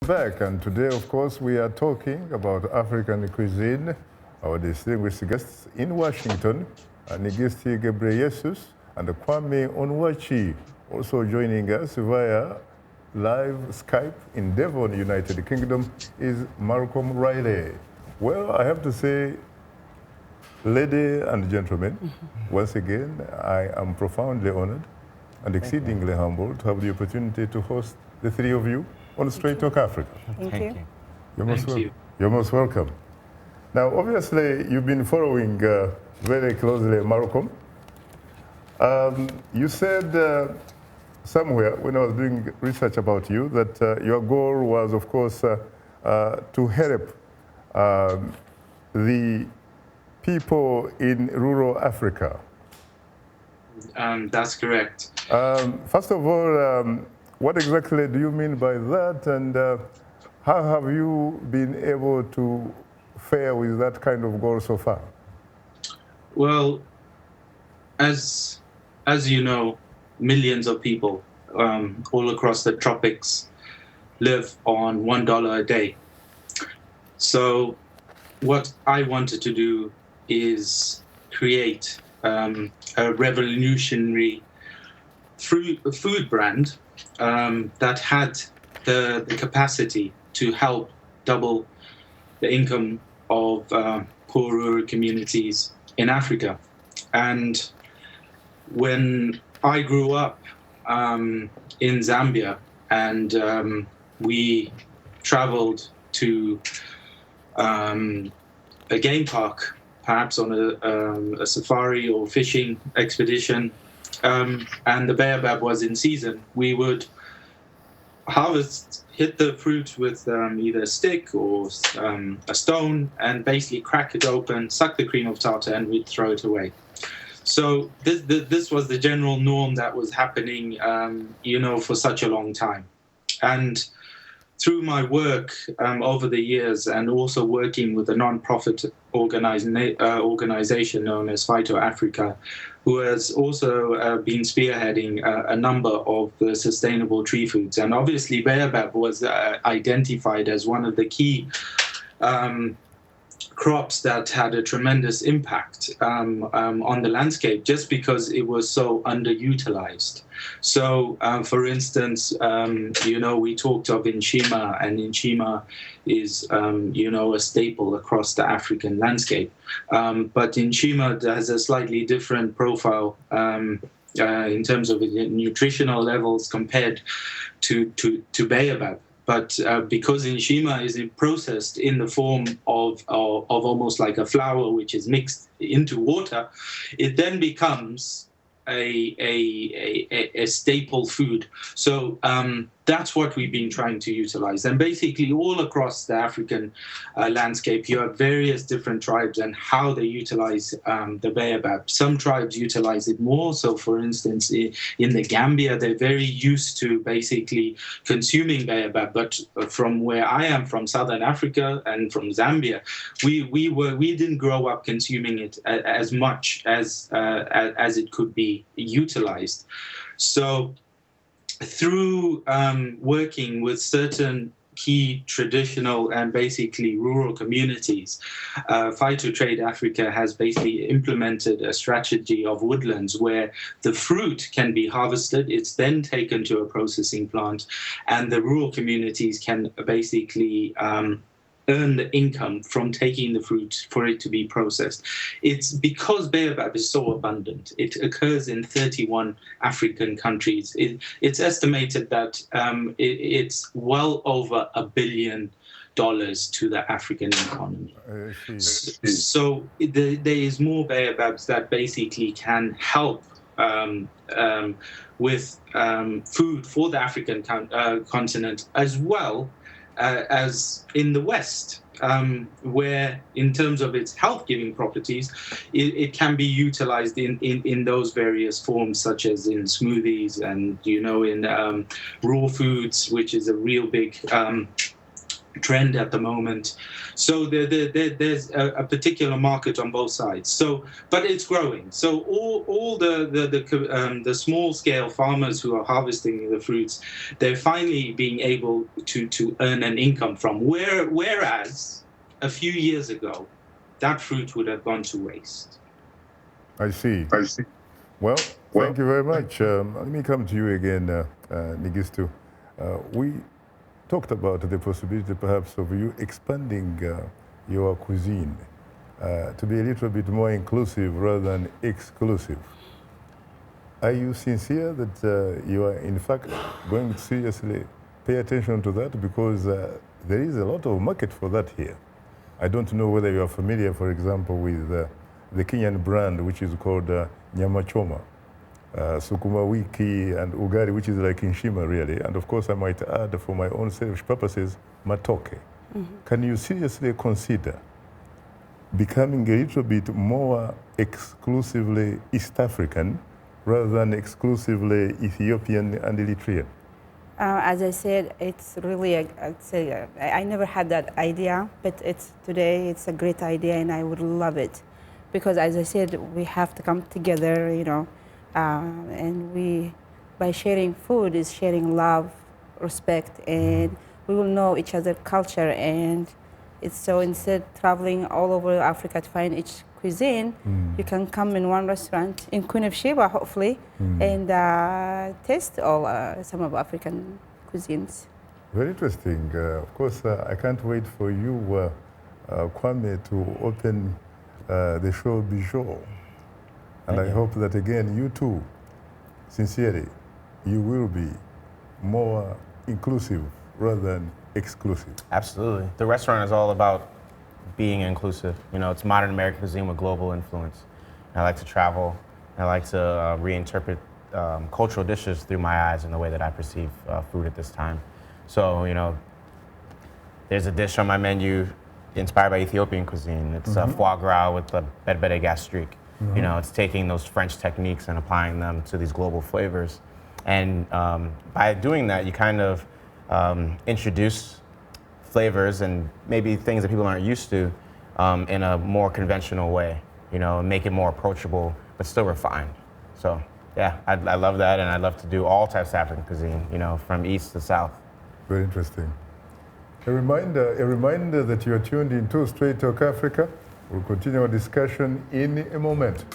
Back, and today, of course, we are talking about African cuisine. Our distinguished guests in Washington, Nigisti Gebreyesus and Kwame Onwuachi, also joining us via live Skype in Devon, United Kingdom, is Malcolm Riley. Well, I have to say, ladies and gentlemen, once again, I am profoundly honored and exceedingly humbled to have the opportunity to host the three of you on Straight Talk Africa. Thank you. You're most welcome. Now, obviously, you've been following very closely Malcolm. You said somewhere when I was doing research about you that your goal was, of course, to help the people in rural Africa. That's correct. First of all, what exactly do you mean by that, and how have you been able to fare with that kind of goal so far? Well, as you know, millions of people all across the tropics live on $1 a day. So what I wanted to do is create a revolutionary food brand that had the capacity to help double the income of poor rural communities in Africa. And when I grew up in Zambia and we traveled to a game park, perhaps on a safari or fishing expedition, and the baobab was in season, we would hit the fruit with either a stick or a stone and basically crack it open, suck the cream of tartar, and we'd throw it away. So this was the general norm that was happening, for such a long time. And through my work over the years, and also working with a non-profit organization known as Phyto Africa, who has also been spearheading a number of the sustainable tree foods. And obviously baobab was identified as one of the key crops that had a tremendous impact on the landscape, just because it was so underutilized. So, for instance, we talked of Nshima, and Nshima is, a staple across the African landscape. But Nshima has a slightly different profile in terms of nutritional levels compared to baobab. But because Nshima is processed in the form of almost like a flour, which is mixed into water, it then becomes a staple food. So that's what we've been trying to utilize. And basically all across the African landscape, you have various different tribes and how they utilize the baobab. Some tribes utilize it more. So for instance, in the Gambia, they're very used to basically consuming baobab. But from where I am, from Southern Africa and from Zambia, we didn't grow up consuming it as much as it could be utilized. So through working with certain key traditional and basically rural communities, Phyto Trade Africa has basically implemented a strategy of woodlands where the fruit can be harvested, it's then taken to a processing plant, and the rural communities can basically earn the income from taking the fruit for it to be processed. It's because baobab is so abundant. It occurs in 31 African countries. It's estimated that it's well over $1 billion to the African economy. So there is more baobabs that basically can help with food for the African continent, as well as in the West, where in terms of its health-giving properties, it can be utilized in those various forms, such as in smoothies and, in raw foods, which is a real big trend at the moment. So there's a particular market on both sides. So, but it's growing. So all the small scale farmers who are harvesting the fruits, they're finally being able to earn an income from. Whereas a few years ago, that fruit would have gone to waste. I see. Well, thank you very much. Let me come to you again, Nigisti. We talked about the possibility perhaps of you expanding your cuisine to be a little bit more inclusive rather than exclusive. Are you sincere that you are in fact going to seriously pay attention to that? Because there is a lot of market for that here. I don't know whether you are familiar, for example, with the Kenyan brand, which is called Nyama Choma, Sukuma Wiki, and Ugari, which is like Nshima, really. And of course, I might add, for my own selfish purposes, Matoke. Can you seriously consider becoming a little bit more exclusively East African rather than exclusively Ethiopian and Eritrean? As I said, it's really, I'd say, I never had that idea, but today it's a great idea and I would love it. Because as I said, we have to come together, you know, and by sharing food is sharing love, respect, and we will know each other's culture. And it's so instead traveling all over Africa to find each cuisine, you can come in one restaurant in Queen of Sheba, hopefully, and taste all some of African cuisines. Very interesting. Of course, I can't wait for you, Kwame, to open the show Bijou. And I hope that, again, you too, sincerely, you will be more inclusive rather than exclusive. Absolutely. The restaurant is all about being inclusive. You know, it's modern American cuisine with global influence. I like to travel. I like to reinterpret cultural dishes through my eyes and the way that I perceive food at this time. So, you know, there's a dish on my menu inspired by Ethiopian cuisine. It's foie gras with the berbere gastrique. You know, it's taking those French techniques and applying them to these global flavors. And by doing that, you kind of introduce flavors and maybe things that people aren't used to in a more conventional way, you know, and make it more approachable, but still refined. So, yeah, I love that, and I love to do all types of African cuisine, you know, from east to south. Very interesting. A reminder that you are tuned in to Straight Talk Africa. We'll continue our discussion in a moment.